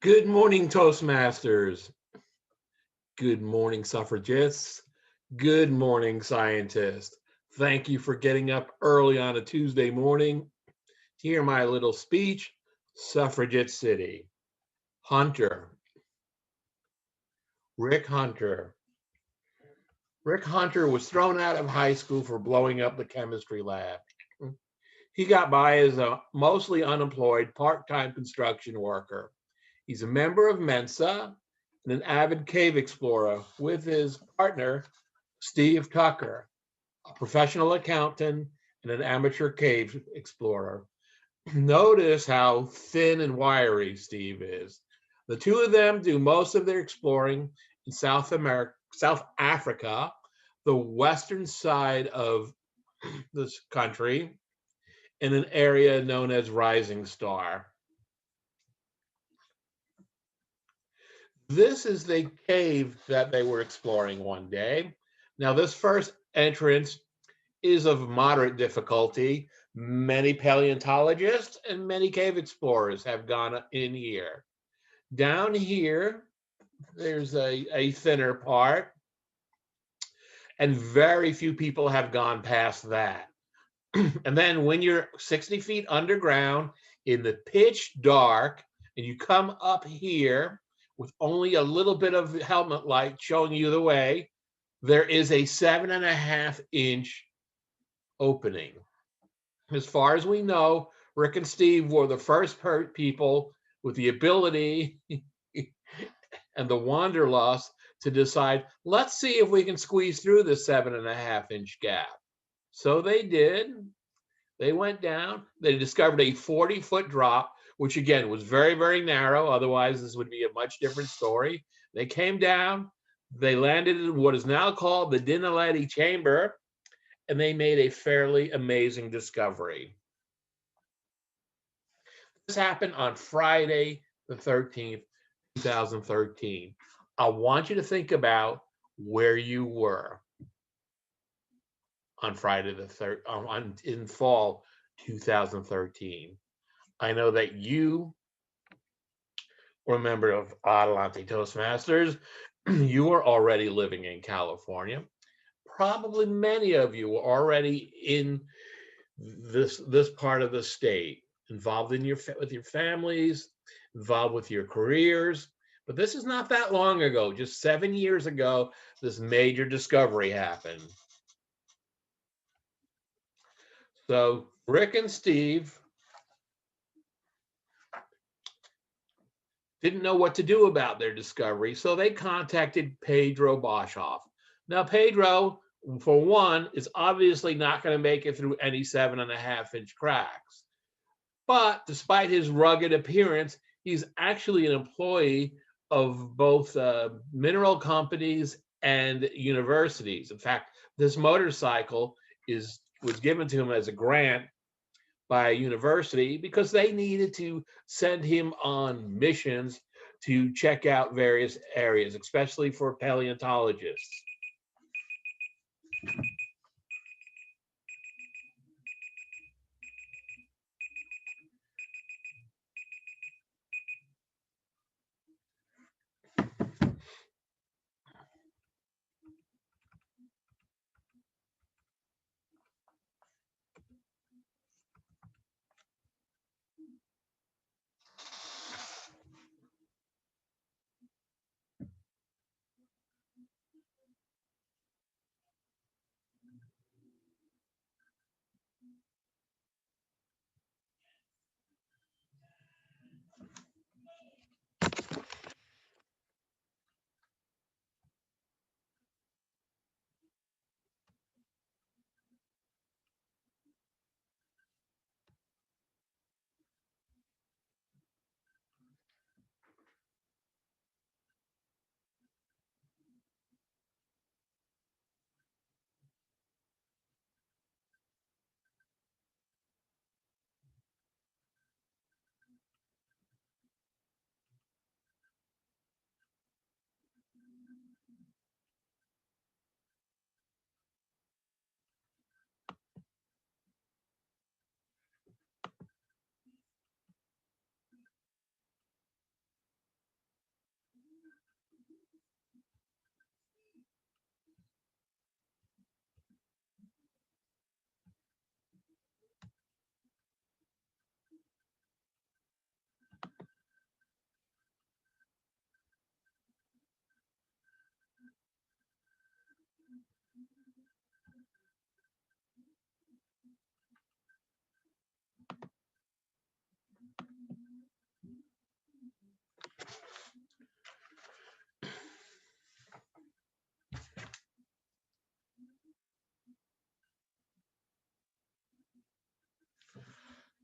Good morning, Toastmasters. Good morning, suffragists. Good morning, scientists. Thank you for getting up early on a Tuesday morning to hear my little speech, Suffragette City. Hunter, Rick Hunter. Rick Hunter was thrown out of high school for blowing up the chemistry lab. He got by as a mostly unemployed part time construction worker. He's a member of Mensa and an avid cave explorer with his partner, Steve Tucker, a professional accountant and an amateur cave explorer. Notice how thin and wiry Steve is. The two of them do most of their exploring in South America, South Africa, the western side of this country, in an area known as Rising Star. This is the cave that they were exploring one day. Now, this first entrance is of moderate difficulty. Many paleontologists and many cave explorers have gone in here. Down here, there's a thinner part, and very few people have gone past that. And then when you're 60 feet underground in the pitch dark, and you come up here with only a little bit of helmet light showing you the way, there is a 7.5 inch opening. As far as we know, Rick and Steve were the first people with the ability and the wanderlust to decide, let's see if we can squeeze through this 7.5 inch gap. So they did. They went down. They discovered a 40-foot drop, which again was very, very narrow. Otherwise, this would be a much different story. They came down. They landed in what is now called the Dinaledi Chamber, and they made a fairly amazing discovery. This happened on Friday, the 13th, 2013. I want you to think about where you were on Friday the 3rd, in fall 2013. I know that you were a member of Adelante Toastmasters. You were already living in California. Probably many of you were already in this part of the state, involved in with your families, involved with your careers. But this is not that long ago. Just 7 years ago, this major discovery happened. So Rick and Steve didn't know what to do about their discovery, so they contacted Pedro Boshoff. Now, Pedro, for one, is obviously not going to make it through any 7.5 inch cracks. But despite his rugged appearance, he's actually an employee of both mineral companies and universities. In fact, this motorcycle was given to him as a grant by a university because they needed to send him on missions to check out various areas, especially for paleontologists.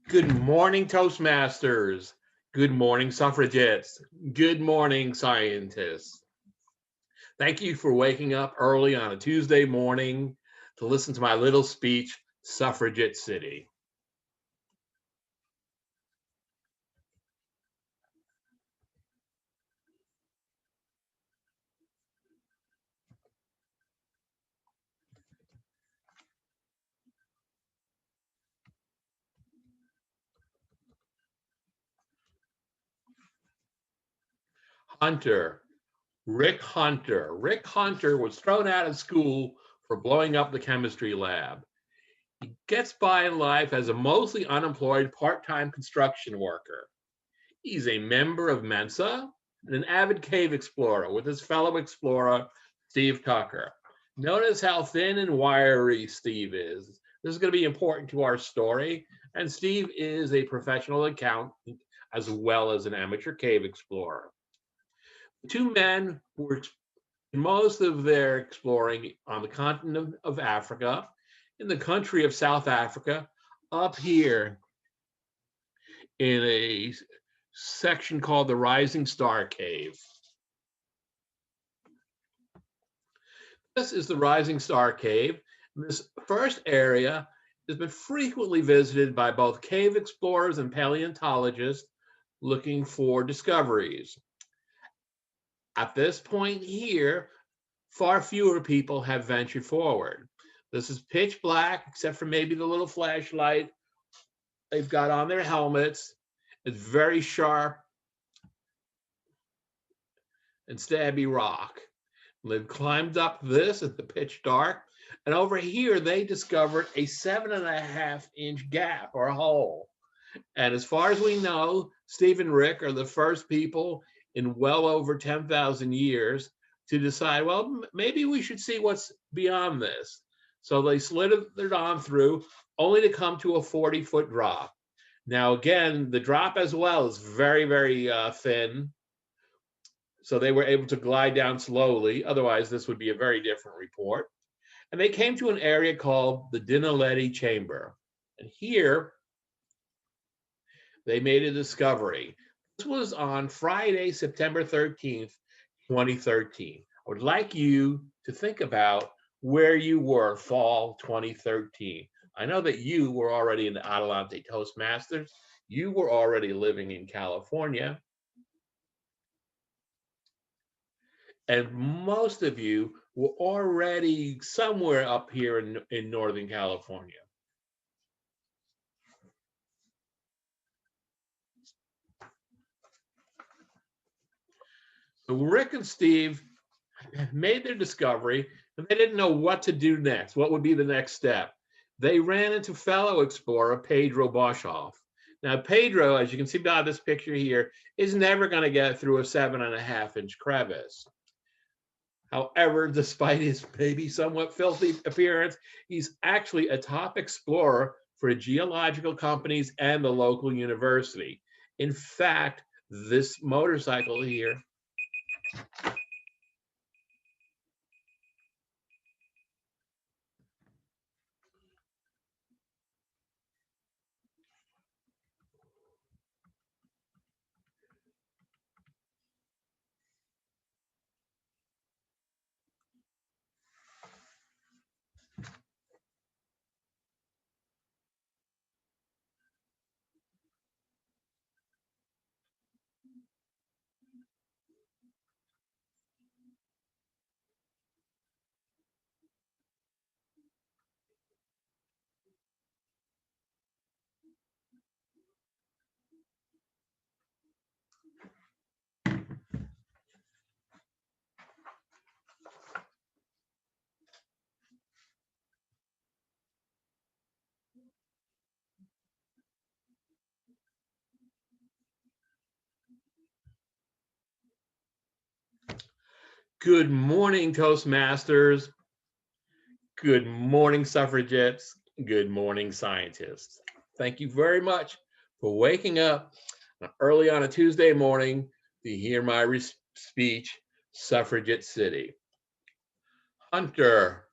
Good morning, Toastmasters. Good morning, suffragettes. Good morning, scientists. Thank you for waking up early on a Tuesday morning to listen to my little speech, Suffragette City. Hunter, Rick Hunter. Rick Hunter was thrown out of school for blowing up the chemistry lab. He gets by in life as a mostly unemployed part-time construction worker. He's a member of Mensa and an avid cave explorer with his fellow explorer, Steve Tucker. Notice how thin and wiry Steve is. This is going to be important to our story. And Steve is a professional accountant as well as an amateur cave explorer. The two men were most of their exploring on the continent of Africa, in the country of South Africa, up here in a section called the Rising Star Cave. This is the Rising Star Cave. This first area has been frequently visited by both cave explorers and paleontologists looking for discoveries. At this point here, far fewer people have ventured forward. This is pitch black, except for maybe the little flashlight they've got on their helmets. It's very sharp and stabby rock. They've climbed up this at the pitch dark, and over here they discovered a 7.5-inch gap or hole. And as far as we know, Steve and Rick are the first people in well over 10,000 years to decide, well, maybe we should see what's beyond this. So they slithered on through, only to come to a 40-foot drop. Now, again, the drop as well is very, very thin. So they were able to glide down slowly. Otherwise, this would be a very different report. And they came to an area called the Dinaledi Chamber. And here, they made a discovery. This was on Friday, September 13th, 2013. I would like you to think about where you were fall 2013. I know that you were already in the Adelante Toastmasters. You were already living in California. And most of you were already somewhere up here in Northern California. So Rick and Steve made their discovery, and they didn't know what to do next. What would be the next step? They ran into fellow explorer Pedro Boshoff. Now, Pedro, as you can see by this picture here, is never going to get through a 7.5-inch crevice. However, despite his maybe somewhat filthy appearance, he's actually a top explorer for geological companies and the local university. In fact, this motorcycle here Good morning, Toastmasters. Good morning, suffragettes. Good morning, scientists. Thank you very much for waking up early on a Tuesday morning to hear my speech, Suffragette City. Hunter,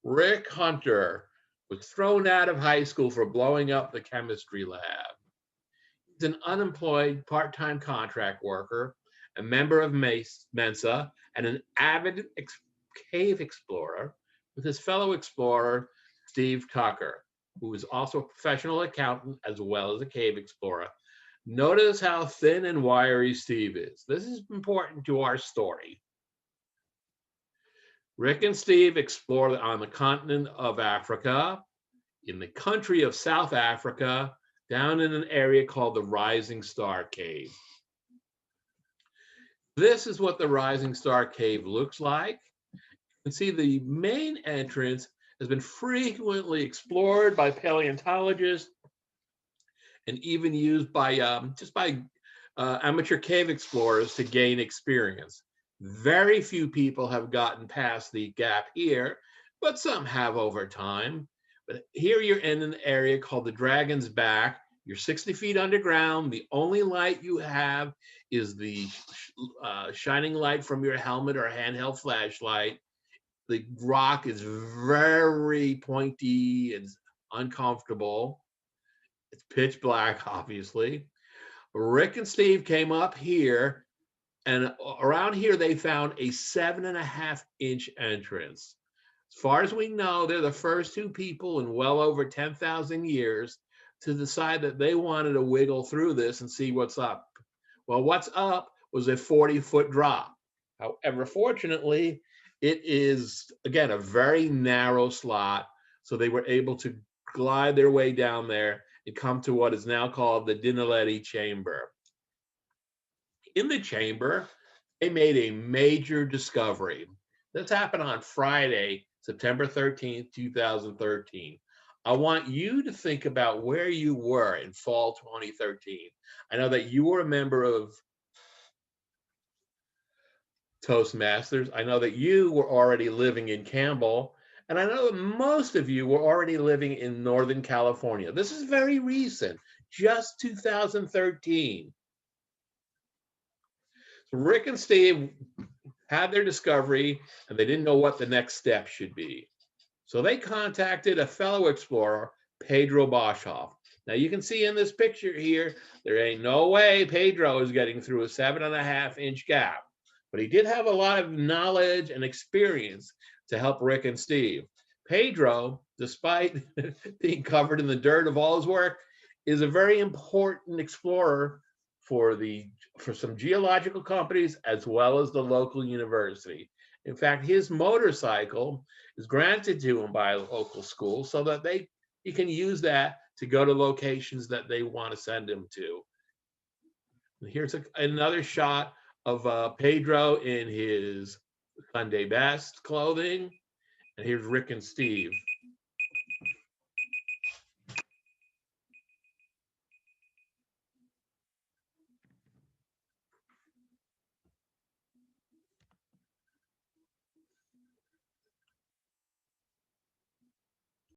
Rick Hunter, was thrown out of high school for blowing up the chemistry lab. an unemployed part-time contract worker, a member of Mensa, and an avid cave explorer with his fellow explorer, Steve Tucker, who is also a professional accountant as well as a cave explorer. Notice how thin and wiry Steve is. This is important to our story. Rick and Steve explored on the continent of Africa, in the country of South Africa, down in an area called the Rising Star Cave. This is what the Rising Star Cave looks like. You can see the main entrance has been frequently explored by paleontologists and even used by amateur cave explorers to gain experience. Very few people have gotten past the gap here, but some have over time. But here you're in an area called the Dragon's Back. You're 60 feet underground. The only light you have is the shining light from your helmet or handheld flashlight. The rock is very pointy and uncomfortable. It's pitch black, obviously. Rick and Steve came up here, and around here they found a 7.5-inch entrance. As far as we know, they're the first two people in well over 10,000 years to decide that they wanted to wiggle through this and see what's up. Well, what's up was a 40-foot drop. However, fortunately, it is, again, a very narrow slot, so they were able to glide their way down there and come to what is now called the Dinaledi Chamber. In the chamber, they made a major discovery. This happened on Friday, September 13th, 2013. I want you to think about where you were in fall 2013. I know that you were a member of Toastmasters. I know that you were already living in Campbell, and I know that most of you were already living in Northern California. This is very recent, just 2013. So Rick and Steve had their discovery, and they didn't know what the next step should be. So they contacted a fellow explorer, Pedro Boshoff. Now you can see in this picture here, there ain't no way Pedro is getting through a 7.5-inch gap. But he did have a lot of knowledge and experience to help Rick and Steve. Pedro, despite being covered in the dirt of all his work, is a very important explorer for some geological companies as well as the local university. In fact, his motorcycle is granted to him by a local school so that he can use that to go to locations that they want to send him to. Here's another shot of Pedro in his Sunday best clothing. And here's Rick and Steve